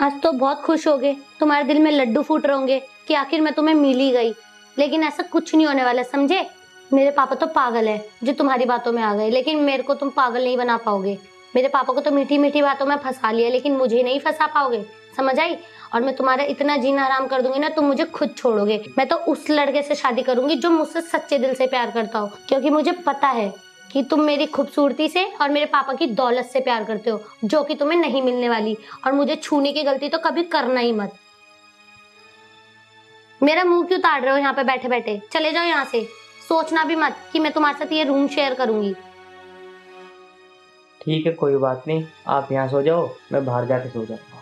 आज तो बहुत खुश होगे, तुम्हारे दिल में लड्डू फूट रहे होंगे कि आखिर मैं तुम्हें मिल ही गई। लेकिन ऐसा कुछ नहीं होने वाला, समझे? मेरे पापा तो पागल है जो तुम्हारी बातों में आ गए, लेकिन मेरे को तुम पागल नहीं बना पाओगे। मेरे पापा को तो मीठी मीठी बातों में फंसा लिया, लेकिन मुझे नहीं फंसा पाओगे, समझ आई? और मैं तुम्हारा इतना जीना हराम कर दूंगी ना, तुम मुझे खुद छोड़ोगे। मैं तो उस लड़के से शादी करूंगी जो मुझसे सच्चे दिल से प्यार करता हो, क्योंकि मुझे पता है कि तुम मेरी खूबसूरती से और मेरे पापा की दौलत से प्यार करते हो, जो कि तुम्हें नहीं मिलने वाली। और मुझे छूने की गलती तो कभी करना ही मत। मेरा मुंह क्यों ताड़ रहे हो यहाँ पे बैठे बैठे? चले जाओ यहाँ से। सोचना भी मत कि मैं तुम्हारे साथ ये रूम शेयर करूंगी। ठीक है, कोई बात नहीं, आप यहाँ सो जाओ, मैं बाहर जाके सो जाऊंगा।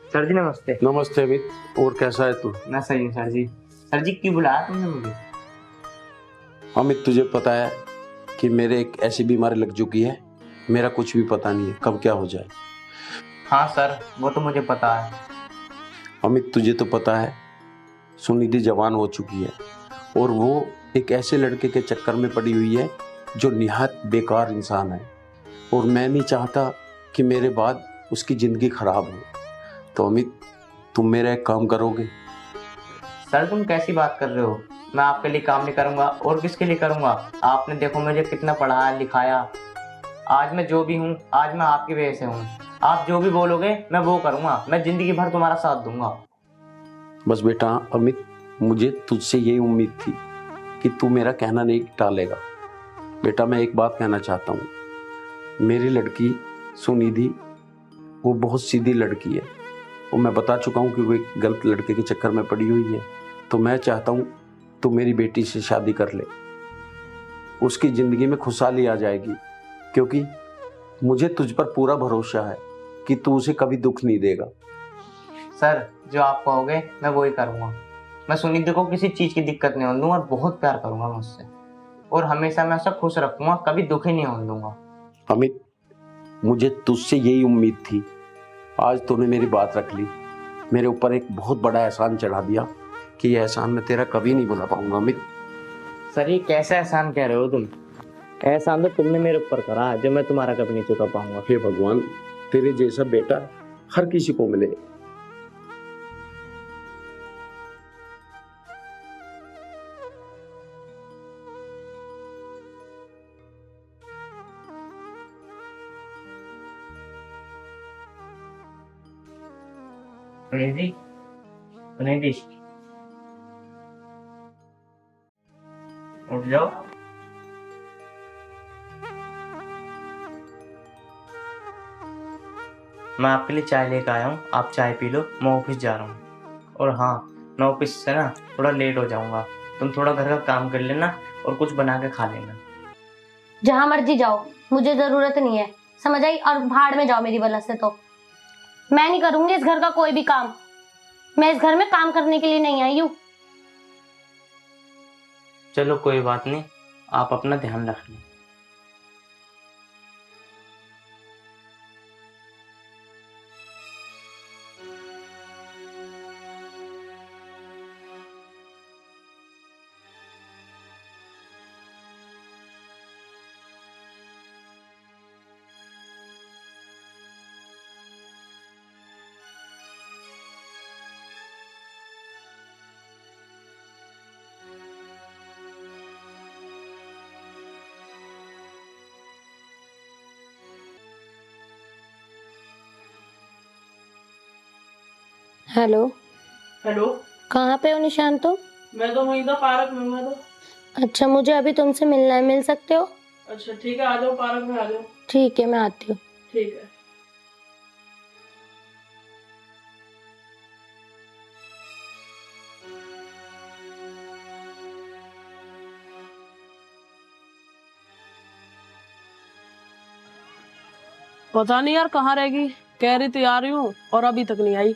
सर जी नमस्ते। नमस्ते अमित, और कैसा है तू? मैं सही हूँ सर जी। सर जी क्यों बुलाया तुमने मुझे? अमित, तुझे पता है कि मेरे एक ऐसी बीमारी लग चुकी है, मेरा कुछ भी पता नहीं है कब क्या हो जाए। हाँ सर, वो तो मुझे पता है। अमित, तुझे तो पता है सुनिधि जवान हो चुकी है, और वो एक ऐसे लड़के के चक्कर में पड़ी हुई है जो निहायत बेकार इंसान है, और मैं नहीं चाहता कि मेरे बाद उसकी ज़िंदगी खराब हो। तो अमित, तुम मेरा एक काम करोगे? सर तुम कैसी बात कर रहे हो? मैं आपके लिए काम नहीं करूंगा और किसके लिए करूंगा? आपने देखो मुझे कितना पढ़ाया लिखाया। आज मैं जो भी हूँ, आज मैं आपकी वजह से हूँ। आप जो भी बोलोगे मैं वो करूंगा, मैं जिंदगी भर तुम्हारा साथ दूंगा। बस बेटा अमित, मुझे तुझसे यही उम्मीद थी कि तू मेरा कहना नहीं टालेगा। बेटा, मैं एक बात कहना चाहता हूँ, मेरी लड़की सुनिधि वो बहुत सीधी लड़की है, वो मैं बता चुका हूँ कि वो एक गलत लड़के के चक्कर में पड़ी हुई है। तो मैं चाहता हूँ तू मेरी बेटी से शादी कर ले, उसकी ज़िंदगी में खुशहाली आ जाएगी, क्योंकि मुझे तुझ पर पूरा भरोसा है कि तू उसे कभी दुख नहीं देगा। सर जो आप कहोगे मैं वही करूंगा। मैं सुनिधि को किसी चीज की दिक्कत नहीं होने दूंगा और बहुत प्यार करूंगा मैं उससे, और हमेशा मैं उसे खुश रखूंगा, कभी दुखी नहीं होने दूंगा। अमित, मुझे तुझसे यही उम्मीद थी। आज तूने मेरी बात रख ली, मेरे ऊपर एक बहुत बड़ा एहसान चढ़ा दिया कि यह एहसान मैं तेरा कभी नहीं भुला पाऊंगा। अमित, सर ये कैसा एहसान कह रहे हो तुम? एहसान तो तुमने मेरे ऊपर करा जो मैं तुम्हारा कभी नहीं चुका पाऊंगा। हे भगवान, तेरे जैसा बेटा हर किसी को मिले। सुनिधि, सुनिधि, उठ जाओ। मैं आपके लिए चाय लेकर आया हूँ, आप चाय पी लो, मैं ऑफिस जा रहा हूँ। और हाँ, मैं ऑफिस से ना थोड़ा लेट हो जाऊंगा, तुम थोड़ा घर का काम कर लेना और कुछ बना के खा लेना। जहां मर्जी जाओ, मुझे जरूरत नहीं है, समझ आई? और भाड़ में जाओ मेरी वजह से। तो मैं नहीं करूंगी इस घर का कोई भी काम। मैं इस घर में काम करने के लिए नहीं आई हूँ। चलो कोई बात नहीं, आप अपना ध्यान रखना। हेलो। हेलो। कहाँ पे हो निशान तुम? मैं तो वहीं था, पार्क में हूँ मैं तो। अच्छा, मुझे अभी तुमसे मिलना है, मिल सकते हो? अच्छा ठीक है, आ जाओ पार्क में, आ जाओ। ठीक है, मैं आती हूँ। ठीक है। पता नहीं यार कहाँ रहेगी, कह रही थी आ रही हूँ और अभी तक नहीं आई।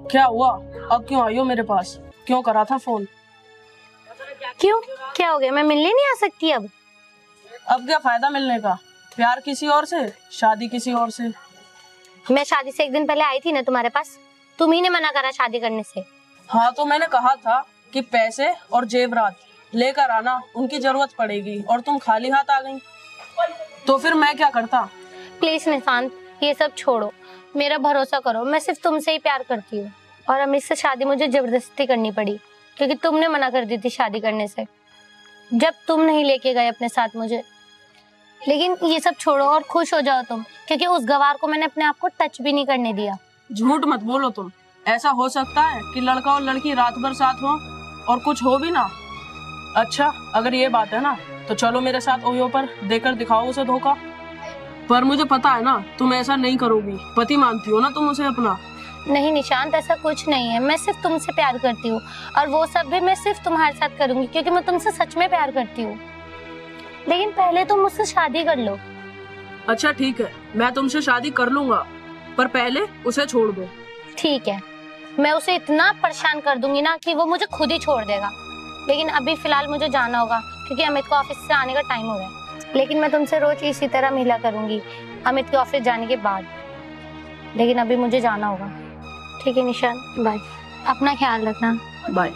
क्या हुआ? अब क्यों आई हो मेरे पास? क्यों करा था फोन? क्यों, क्या हो गया? मैं मिलने नहीं आ सकती अब? अब क्या फायदा मिलने का? प्यार किसी और से, शादी किसी और से। मैं शादी से एक दिन पहले आई थी ना तुम्हारे पास, तुम ही ने मना करा शादी करने से। हाँ तो मैंने कहा था कि पैसे और जेवरात लेकर आना, उनकी जरूरत पड़ेगी, और तुम खाली हाथ आ गई। तो फिर मैं क्या करता? प्लीज निशांत, ये सब छोड़ो, मेरा भरोसा करो, मैं सिर्फ तुमसे ही प्यार करती हूँ। और अमित से शादी मुझे जबरदस्ती करनी पड़ी, क्योंकि तुमने मना कर दी थी शादी करने से, जब तुम नहीं लेके गए अपने साथ मुझे। लेकिन ये सब छोड़ो और खुश हो जाओ तुम, क्योंकि उस गवार को मैंने अपने आप को टच भी नहीं करने दिया। झूठ मत बोलो तुम। ऐसा हो सकता है कि लड़का और लड़की रात भर साथ हो और कुछ हो भी ना? अच्छा अगर ये बात है ना, तो चलो मेरे साथ ओयो पर, देकर दिखाओ उसे धोखा। पर मुझे पता है ना तुम ऐसा नहीं करोगी, पति मानती हो ना तुम उसे अपना। नहीं निशांत, ऐसा कुछ नहीं है, मैं सिर्फ तुमसे प्यार करती हूँ, और वो सब भी मैं सिर्फ तुम्हारे साथ करूंगी, क्योंकि मैं तुमसे सच में प्यार करती हूँ। लेकिन पहले तुम मुझसे शादी कर लो। अच्छा ठीक है, मैं तुमसे शादी कर लूंगा, पर पहले उसे छोड़ दो। ठीक है, मैं उसे इतना परेशान कर दूंगी ना कि वो मुझे खुद ही छोड़ देगा। लेकिन अभी फिलहाल मुझे जाना होगा, क्योंकि अमित को ऑफिस से आने का टाइम हो रहा है। लेकिन मैं तुमसे रोज इसी तरह मिला करूंगी अमित के ऑफिस जाने के बाद। लेकिन अभी मुझे जाना होगा। ठीक है निशान, बाय, अपना ख्याल रखना। बाय।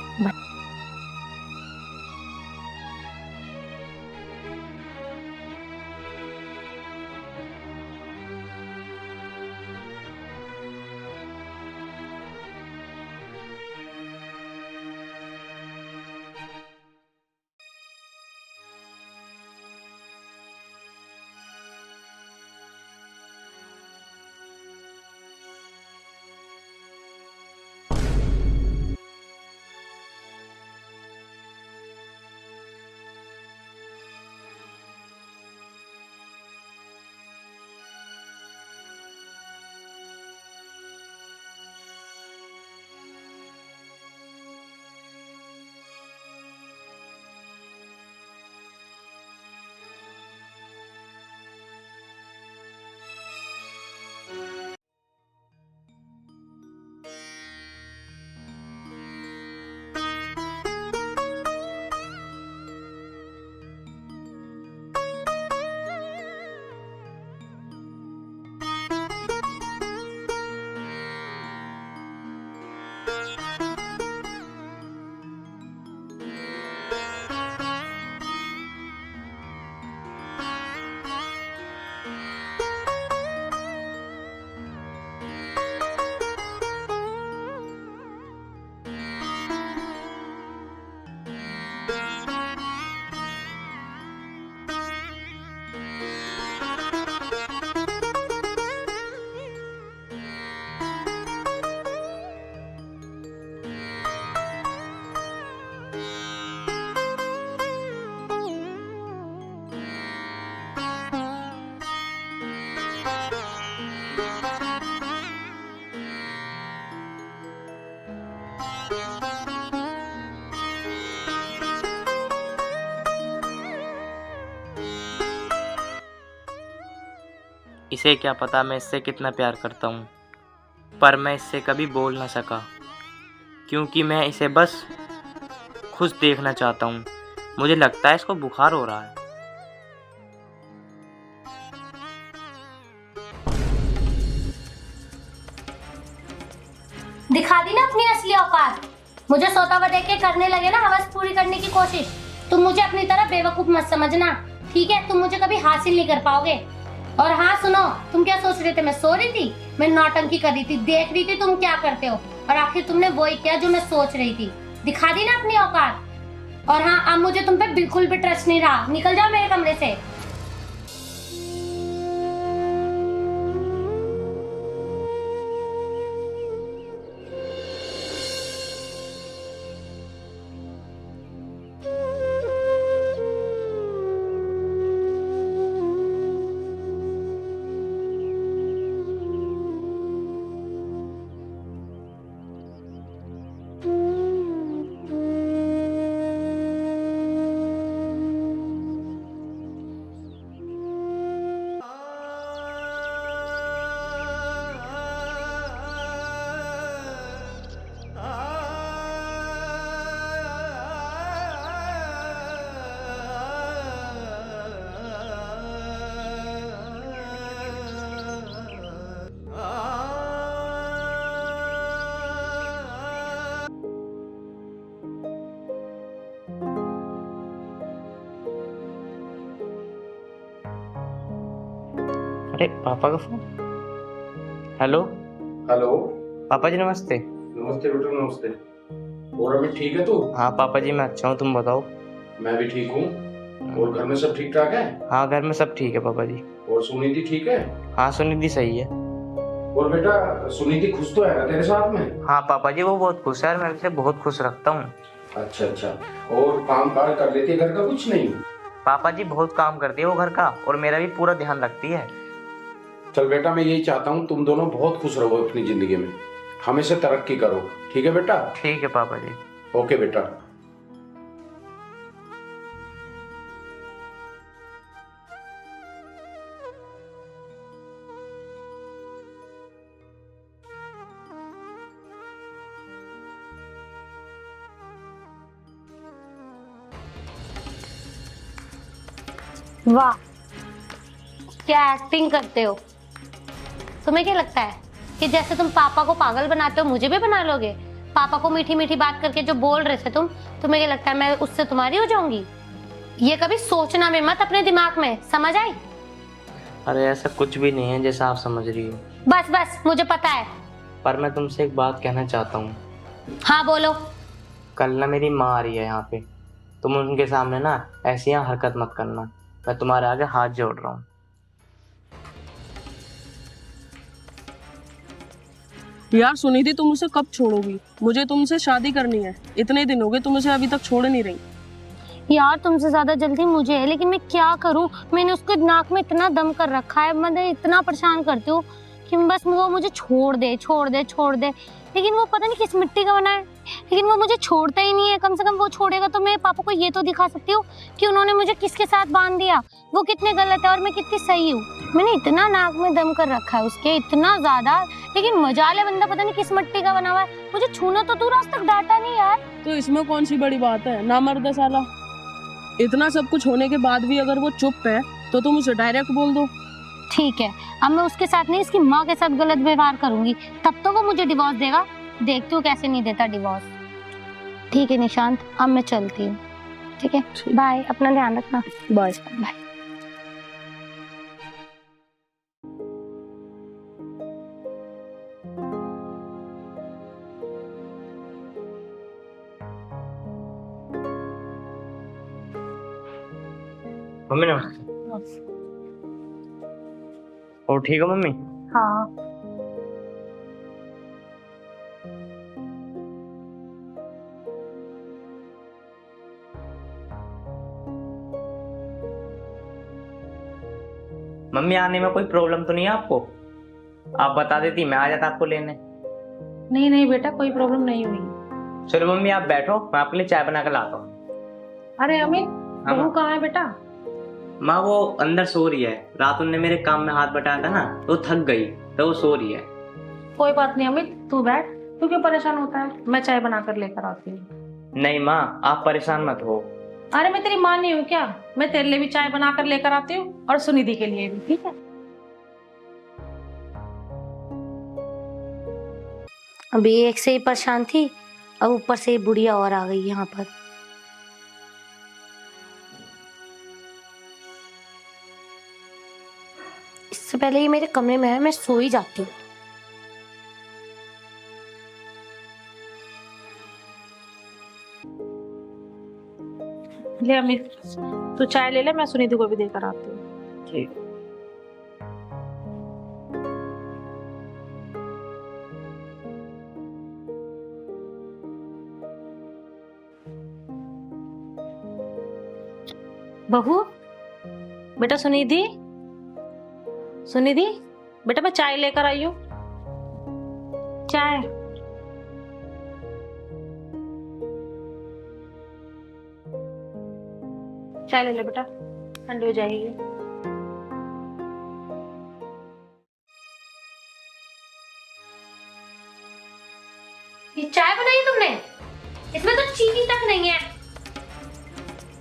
इसे क्या पता मैं इससे कितना प्यार करता हूँ, पर मैं इससे कभी बोल ना सका, क्योंकि मैं इसे बस खुश देखना चाहता हूँ। मुझे लगता है इसको बुखार हो रहा है। दिखा दी ना अपनी असली औकात। मुझे सोता हुआ देख के करने लगे ना हवस पूरी करने की कोशिश। तुम मुझे अपनी तरह बेवकूफ मत समझना, ठीक है? तुम मुझे कभी हासिल नहीं कर पाओगे। और हाँ सुनो, तुम क्या सोच रहे थे? मैं सो रही थी? मैं नौटंकी कर रही थी, देख रही थी तुम क्या करते हो, और आखिर तुमने वही किया जो मैं सोच रही थी। दिखा दी ना अपनी औकात। और हाँ, अब मुझे तुम पे बिल्कुल भी ट्रस्ट नहीं रहा। निकल जाओ मेरे कमरे से। अरे पापा का फोन। Hello hello. पापा जी, नमस्ते। नमस्ते बेटा, नमस्ते। और अभी ठीक है तू? हाँ पापा जी, मैं अच्छा हूँ, तुम बताओ। मैं भी ठीक हूँ। और घर में सब ठीक ठाक है? हाँ घर में सब ठीक है पापा जी। और सुनीति ठीक है? हाँ सुनिधि सही है। और बेटा सुनीति खुश तो है ना तेरे साथ में? हाँ पापा जी, वो बहुत खुश है और मैं उसे बहुत खुश रखता हूँ। अच्छा अच्छा। और काम काज कर लेती है घर का? कुछ नहीं? पापा जी बहुत काम करती है वो घर का, और मेरा भी पूरा ध्यान रखती है। चल बेटा, मैं यही चाहता हूँ तुम दोनों बहुत खुश रहो अपनी जिंदगी में, हमेशा तरक्की करो। ठीक है बेटा? ठीक है पापा जी। ओके बेटा। वाह, क्या एक्टिंग करते हो। तुम्हें क्या लगता है कि जैसे तुम पापा को पागल बनाते हो मुझे भी बना लोगे? पापा को मीठी मीठी बात करके जो बोल रहे थे तुम्हें क्या लगता है मैं उससे तुम्हारी हो जाऊंगी? ये कभी सोचना भी मत अपने दिमाग में, समझ आई? अरे ऐसा कुछ भी नहीं है जैसा आप समझ रही हो। बस बस, मुझे पता है। पर मैं तुमसे एक बात कहना चाहता हूँ। हाँ बोलो। कल ना मेरी माँ आ रही है यहाँ पे, तुम उनके सामने ना ऐसी यहाँ हरकत मत करना। मैं तुम्हारे आगे हाथ जोड़ रहा हूँ। यार सुनिधि, तुम उसे कब छोड़ोगी? मुझे तुमसे शादी करनी है। इतने दिन हो गए तुम उसे अभी तक छोड़ नहीं रही। यार तुमसे ज्यादा जल्दी मुझे है, लेकिन मैं क्या करूं? मैंने उसके नाक में इतना दम कर रखा है, मैं इतना परेशान करती हूँ कि बस वो मुझे छोड़ दे छोड़ दे छोड़ दे। लेकिन वो पता नहीं किस मिट्टी का बना है, लेकिन वो मुझे छोड़ता ही नहीं है। कम से कम वो छोड़ेगा तो मैं पापा को ये तो दिखा सकती हूँ कि उन्होंने मुझे किसके साथ बांध दिया, वो कितने गलत है और मैं कितनी सही हूँ। मैंने इतना नाक में दम कर रखा है उसके, इतना ज्यादा, लेकिन मजाले बंदा पता नहीं किस मिट्टी का बना हुआ है। मुझे छूना तो दूर, आज तक डांटा नहीं यार। तो इसमें कौन सी बड़ी बात है? ना मर्द है साला। इतना सब कुछ होने के बाद भी अगर वो चुप है तो तुम उसे डायरेक्ट बोल दो। ठीक है, अब मैं उसके साथ नहीं, इसकी माँ के साथ गलत व्यवहार करूंगी, तब तो वो मुझे डिवोर्स देगा। देखती हूँ कैसे नहीं देता डिवोर्स। ठीक है निशांत, अब मैं चलती हूँ। ठीक है, बाय, अपना ध्यान रखना। Bye bye. मम्मी नमस्ते। और ठीक हो मम्मी? हाँ। मम्मी आने में कोई प्रॉब्लम तो नहीं है आपको? आप बता देती, मैं आ जाता आपको लेने। नहीं नहीं बेटा, कोई प्रॉब्लम नहीं हुई। चलो मम्मी आप बैठो, मैं आपके लिए चाय बना कर लाता हूँ। अरे अमित, हाँ, बहू कहाँ है बेटा? माँ वो अंदर सो रही है। रात उनने मेरे काम में हाथ बटाया था ना, तो थक गई, तो वो सो रही है। कोई बात नहीं अमित, तू बैठ। तू क्यों परेशान होता है? मैं चाय बनाकर लेकर आती हूँ। नहीं माँ, आप परेशान मत हो। अरे मैं तेरी माँ नहीं हूँ क्या? मैं तेरे लिए भी चाय बनाकर लेकर आती हूँ और सुनिधि के लिए भी, ठीक है? अभी एक से ही परेशान थी और ऊपर से बुढ़िया और आ गई यहाँ पर। इससे पहले ये मेरे कमरे में है, मैं सो ही जाती हूँ। ले अमित, तू चाय ले ले, मैं सुनिधि को भी देकर आती हूँ। ठीक। बहू, बेटा सुनिधि, सुनिधि बेटा मैं चाय लेकर आई हूँ। चाय। चाय ले ले बेटा, ठंडी हो जाएगी। ये चाय बनाई तुमने? इसमें तो चीनी तक नहीं है।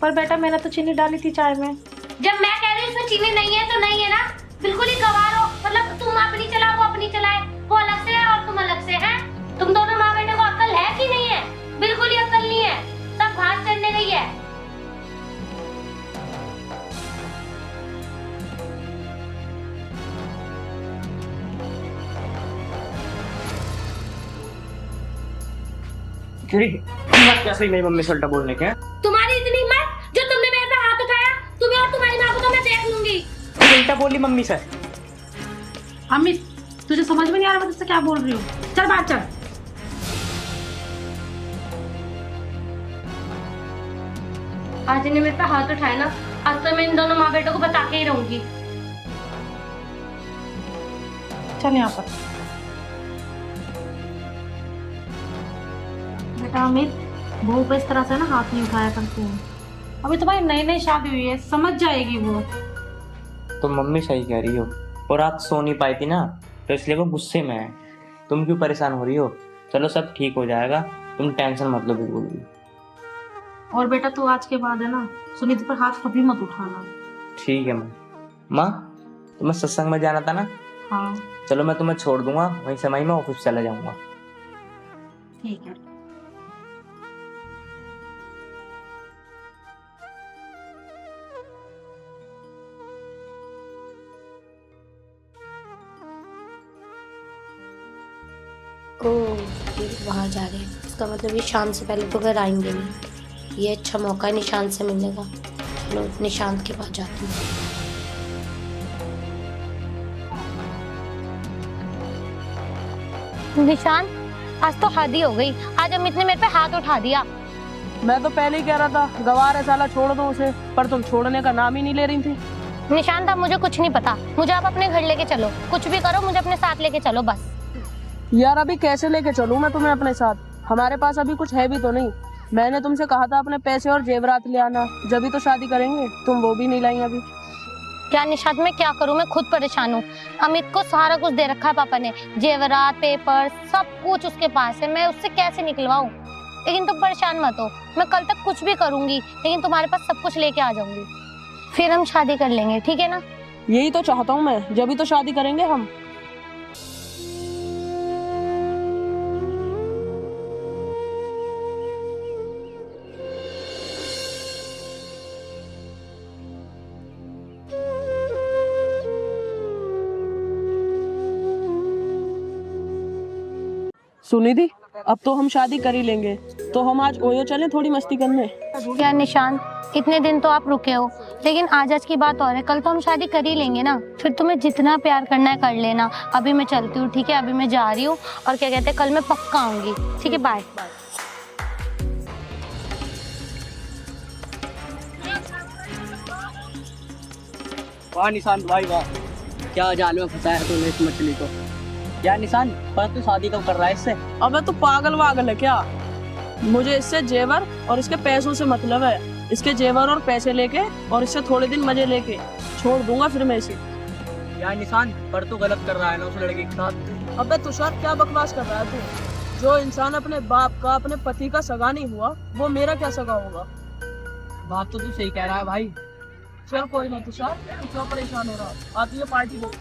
पर बेटा मैंने तो चीनी डाली थी चाय में। जब मैं कह रही हूँ इसमें चीनी नहीं है तो नहीं है ना, बिल्कुल ही गवार हो। मतलब तुम अपनी चलाओ, वो अपनी चलाए, वो अलग से है और तुम अलग से हैं। तुम दोनों माँ बेटे को अक्ल है कि नहीं है? बिल्कुल ही अक्ल नहीं है, सब घास चढ़ने गई है। कैसे मेरी मम्मी से उल्टा बोलने के? तुम्हारी इतनी हिम्मत जो तुमने मेरे पे हाथ उठाया, तुम्हें और तुम्हारी माँ को तो मैं देख लूंगी। उल्टा बोली मम्मी से। अमित तुझे समझ में नहीं आ रहा मैं तुझसे क्या बोल रही हूँ? चल बाहर चल। आज इन्हें मेरे पे हाथ उठाया ना, आज तो मैं इन दोनों माँ बेटों को बता के ही रहूंगी। चल यहाँ पर। बेटा अमित, बहू पे इस तरह से ना हाथ नहीं उठाया करते हैं। अभी तुम्हारी नई नई शादी हुई है, समझ जाएगी वो। तो मम्मी सही कह रही हो, और रात सो नहीं पाई थी ना, तो इसलिए वो गुस्से में है। तुम क्यों परेशान हो रही हो? चलो सब ठीक हो जाएगा, तुम टेंशन मत लो बिल्कुल भी। और बेटा तू आज के बाद है ना सुनीति पर हाथ कभी मत उठाना। ठीक है माँ, तुम्हें सत्संग में जाना था ना? हाँ चलो मैं तुम्हें छोड़ दूंगा, वहीं से मैं ऑफिस चला जाऊंगा। ठीक है। ओह, ये बाहर जा रहे हैं, इसका मतलब ये शाम से पहले तो घर आएंगे नहीं। ये अच्छा मौका है निशांत से मिलने का। चलो निशांत के पास जाती हूँ। निशांत, आज तो हद ही हो गई। आज अमित ने मेरे पे हाथ उठा दिया। मैं तो पहले ही कह रहा था गवार है साला, छोड़ दो उसे, पर तुम छोड़ने का नाम ही नहीं ले रही थी। निशांत, अब मुझे कुछ नहीं पता, मुझे आप अपने घर लेके चलो। कुछ भी करो, मुझे अपने साथ लेके चलो बस। यार अभी कैसे लेके चलूं मैं तुम्हें अपने साथ? हमारे पास अभी कुछ है भी तो नहीं। मैंने तुमसे कहा था अपने पैसे और जेवरात ले आना, जब भी तो शादी करेंगे। तुम वो भी नहीं लाई अभी। क्या निशांत, मैं क्या करूं? मैं खुद परेशान हूँ। अमित को सारा कुछ दे रखा है पापा ने, जेवरात, पेपर, सब कुछ उसके पास है। मैं उससे कैसे निकलवाऊं? लेकिन तुम परेशान मत हो, मैं कल तक कुछ भी करूंगी, लेकिन तुम्हारे पास सब कुछ लेके आ जाऊंगी। फिर हम शादी कर लेंगे, ठीक है ना? यही तो चाहता हूँ मैं, जब भी तो शादी करेंगे हम। सुनिधि, अब तो हम शादी कर ही लेंगे, तो हम आज ओयो चलें थोड़ी मस्ती करने। यार निशांत, इतने दिन तो आप रुके हो, लेकिन आज की बात और है, कल तो हम शादी कर ही लेंगे ना। फिर तुम्हें जितना प्यार करना है कर लेना। अभी मैं चलती हूँ, ठीक है? अभी मैं जा रही हूँ, और क्या कहते हैं, कल मैं पक्का आऊंगी, ठीक है? बाय। वाह निशान भाई वाह, क्या जाल में फंसाया तूने इस मछली को। यार निशान, पर तू शादी कब कर रहा है इससे? अबे तू पागल वागल है क्या? मुझे इससे जेवर और इसके पैसों से मतलब है। इसके जेवर और पैसे लेके और इससे थोड़े दिन मजे लेके छोड़ दूंगा फिर मैं इसे। यार निशान, पर तू गलत कर रहा है ना उस लड़के के साथ। अबे तुषार, क्या बकवास कर रहा है तू? जो इंसान अपने बाप का, अपने पति का सगा नहीं हुआ, वो मेरा क्या सगा होगा? बात तो तू सही कह रहा है भाई। चल कोई ना तुषार, तू क्यों परेशान हो रहा? आती है पार्टी दो।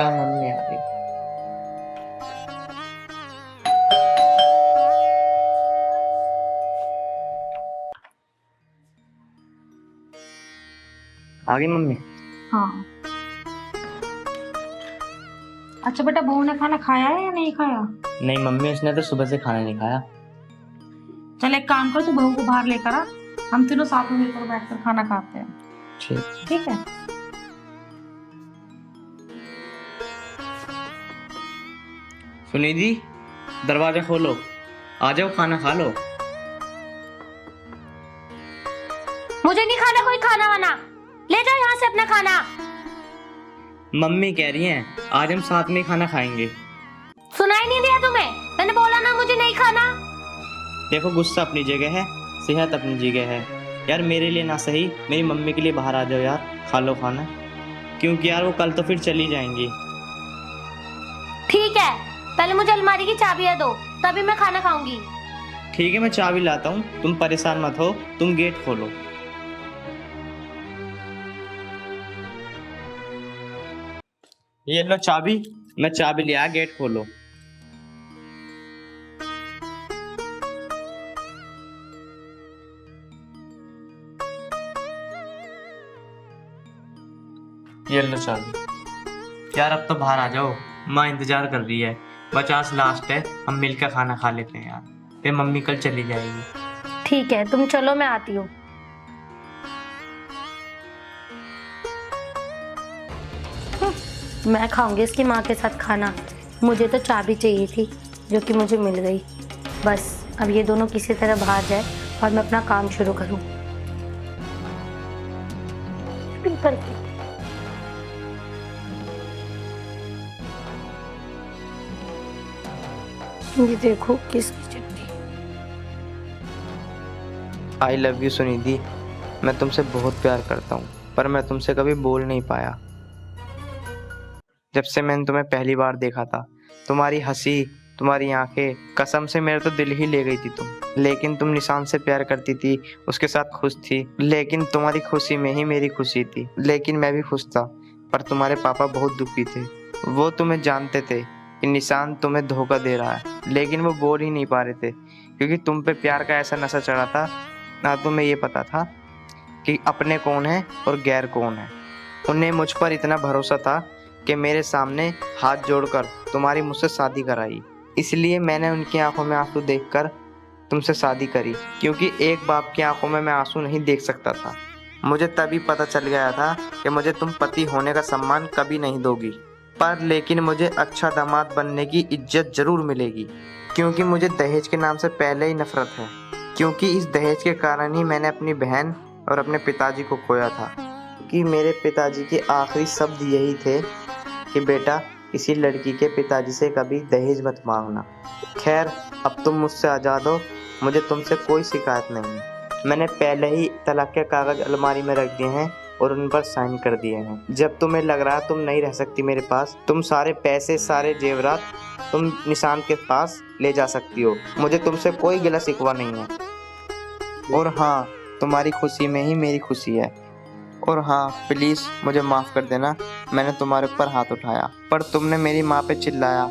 लगता है मम्मी आ गई। आ गई मम्मी? हाँ। अच्छा बेटा, बहू ने खाना खाया है या नहीं खाया? नहीं मम्मी, उसने तो सुबह से खाना नहीं खाया। चल एक काम कर, तू बहू को बाहर लेकर आ, हम तीनों साथ में मिलकर बैठकर खाना खाते हैं। ठीक। ठीक है। सुनिधि, दरवाजा खोलो, आ जाओ खाना खा लो। मुझे नहीं खाना कोई खाना वाना, ले जाओ यहाँ से अपना खाना। मम्मी कह रही हैं आज हम साथ में ही खाना खाएंगे। सुनाई नहीं दिया तुम्हें? मैंने बोला ना मुझे नहीं खाना। देखो, गुस्सा अपनी जगह है, सेहत अपनी जगह है। यार मेरे लिए ना सही, मेरी मम्मी के लिए बाहर आ जाओ यार, खा लो खाना। क्योंकि यार वो कल तो फिर चली जाएंगी। ठीक है, पहले मुझे अलमारी की चाबियां दो, तभी मैं खाना खाऊंगी। ठीक है, मैं चाबी लाता हूँ, तुम परेशान मत हो, तुम गेट खोलो। ये लो चाबी, मैं चाबी लिया, गेट खोलो। ये लो चाबी। यार अब तो बाहर आ जाओ, माँ इंतजार कर रही है। 50 लास्ट है, हम मिलकर खाना खा लेते हैं यार, फिर मम्मी कल चली जाएगी। ठीक है, तुम चलो, मैं आती हूँ। मैं खाऊंगी इसकी माँ के साथ खाना। मुझे तो चाबी चाहिए थी, जो कि मुझे मिल गई। बस अब ये दोनों किसी तरह बाहर जाए और मैं अपना काम शुरू करूँ। ये देखो किसकी चिट्ठी। आई लव यू सुनिधि, मैं तुमसे बहुत प्यार करता हूँ, पर मैं तुमसे कभी बोल नहीं पाया। जब से मैंने तुम्हें पहली बार देखा था, तुम्हारी हंसी, तुम्हारी आंखें, कसम से मेरा तो दिल ही ले गई थी तुम। लेकिन तुम निशान से प्यार करती थी, उसके साथ खुश थी, लेकिन तुम्हारी खुशी में ही मेरी खुशी थी। लेकिन मैं भी खुश था, पर तुम्हारे पापा बहुत दुखी थे। वो तुम्हें जानते थे कि निशान तुम्हें धोखा दे रहा है, लेकिन वो बोल ही नहीं पा रहे थे, क्योंकि तुम पे प्यार का ऐसा नशा चढ़ा था, ना तुम्हें ये पता था कि अपने कौन है और गैर कौन है। उन्हें मुझ पर इतना भरोसा था कि मेरे सामने हाथ जोड़कर तुम्हारी मुझसे शादी कराई। इसलिए मैंने उनकी आंखों में आंसू देखकर तुमसे शादी करी, क्योंकि एक बाप की आंखों में मैं आंसू नहीं देख सकता था। मुझे तभी पता चल गया था कि मुझे तुम पति होने का सम्मान कभी नहीं दोगी, पर लेकिन मुझे अच्छा दामाद बनने की इज्जत जरूर मिलेगी, क्योंकि मुझे दहेज के नाम से पहले ही नफरत है। क्योंकि इस दहेज के कारण ही मैंने अपनी बहन और अपने पिताजी को खोया था। कि मेरे पिताजी के आखिरी शब्द यही थे कि बेटा, किसी लड़की के पिताजी से कभी दहेज मत मांगना। खैर, अब तुम मुझसे आज़ाद हो, मुझे तुमसे कोई शिकायत नहीं है। मैंने पहले ही तलाक के कागज अलमारी में रख दिए हैं और उन पर साइन कर दिए हैं। जब तुम्हें लग रहा है तुम नहीं रह सकती मेरे पास, तुम सारे पैसे, सारे जेवरात तुम निशान के पास ले जा सकती हो। मुझे तुमसे कोई गिला शिकवा नहीं है। और हाँ, तुम्हारी खुशी में ही मेरी खुशी है। और हाँ, प्लीज़ मुझे माफ़ कर देना, मैंने तुम्हारे ऊपर हाथ उठाया, पर तुमने मेरी माँ पे चिल्लाया।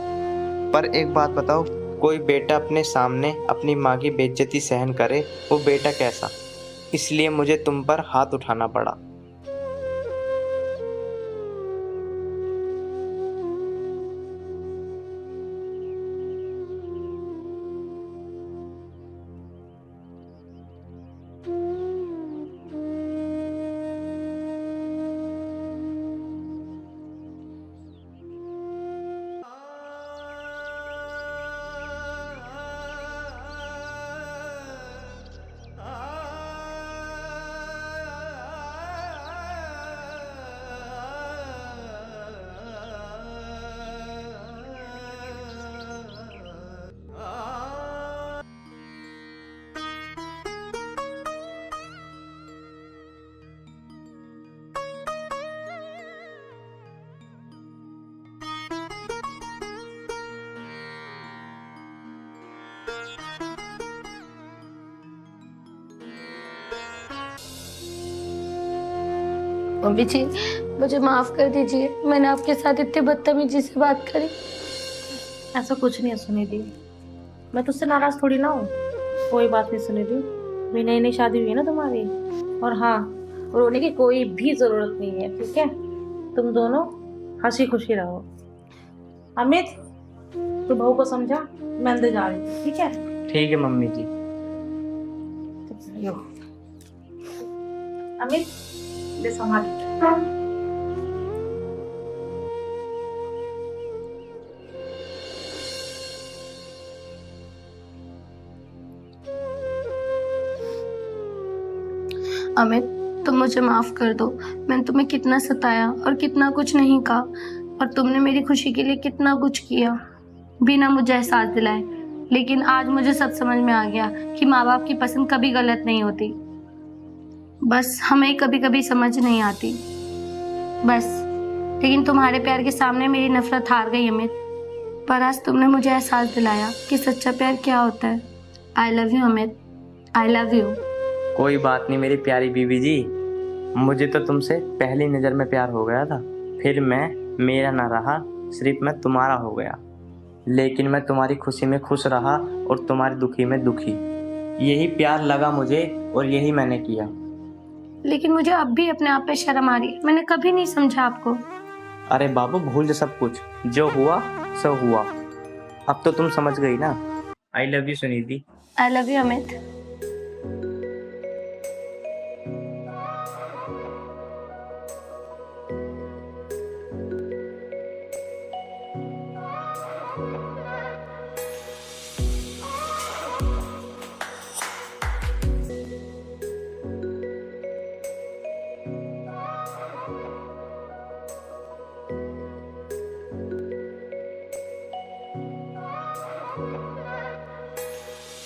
पर एक बात बताओ, कोई बेटा अपने सामने अपनी माँ की बेइज्जती सहन करे, वो बेटा कैसा? इसलिए मुझे तुम पर हाथ उठाना पड़ा। मम्मी जी, मुझे माफ कर दीजिए, मैंने आपके साथ इतनी बदतमीजी से बात करी। ऐसा कुछ नहीं है सुनिधि, मैं तुझसे नाराज थोड़ी ना हूँ। कोई बात नहीं सुनिधि, मेरी नई नई शादी हुई है ना तुम्हारी। और हाँ, रोने की कोई भी जरूरत नहीं है, ठीक है? तुम दोनों हंसी खुशी रहो। अमित, तू बहू को समझा, मैं अंदर जा रही हूँ, ठीक है? ठीक है मम्मी जी। यो। अमित, ले संभाल। अमित, तुम मुझे माफ कर दो। मैंने तुम्हें कितना सताया और कितना कुछ नहीं कहा, और तुमने मेरी खुशी के लिए कितना कुछ किया बिना मुझे एहसास दिलाए। लेकिन आज मुझे सब समझ में आ गया कि माँ बाप की पसंद कभी गलत नहीं होती, बस हमें कभी कभी समझ नहीं आती बस। लेकिन तुम्हारे प्यार के सामने मेरी नफरत हार गई अमित। पर आज तुमने मुझे एहसास दिलाया कि सच्चा प्यार क्या होता है। I love you Amit, I love you. कोई बात नहीं मेरी प्यारी बीवी जी, मुझे तो तुमसे पहली नज़र में प्यार हो गया था, फिर मैं मेरा ना रहा, सिर्फ मैं तुम्हारा हो गया। लेकिन मैं तुम्हारी खुशी में खुश रहा और तुम्हारी दुखी में दुखी। यही प्यार लगा मुझे और यही मैंने किया। लेकिन मुझे अब भी अपने आप पे शर्म आ रही है, मैंने कभी नहीं समझा आपको। अरे बाबू भूल जा सब कुछ, जो हुआ सो हुआ। अब तो तुम समझ गई ना। I love you Suniti. I love you Amit.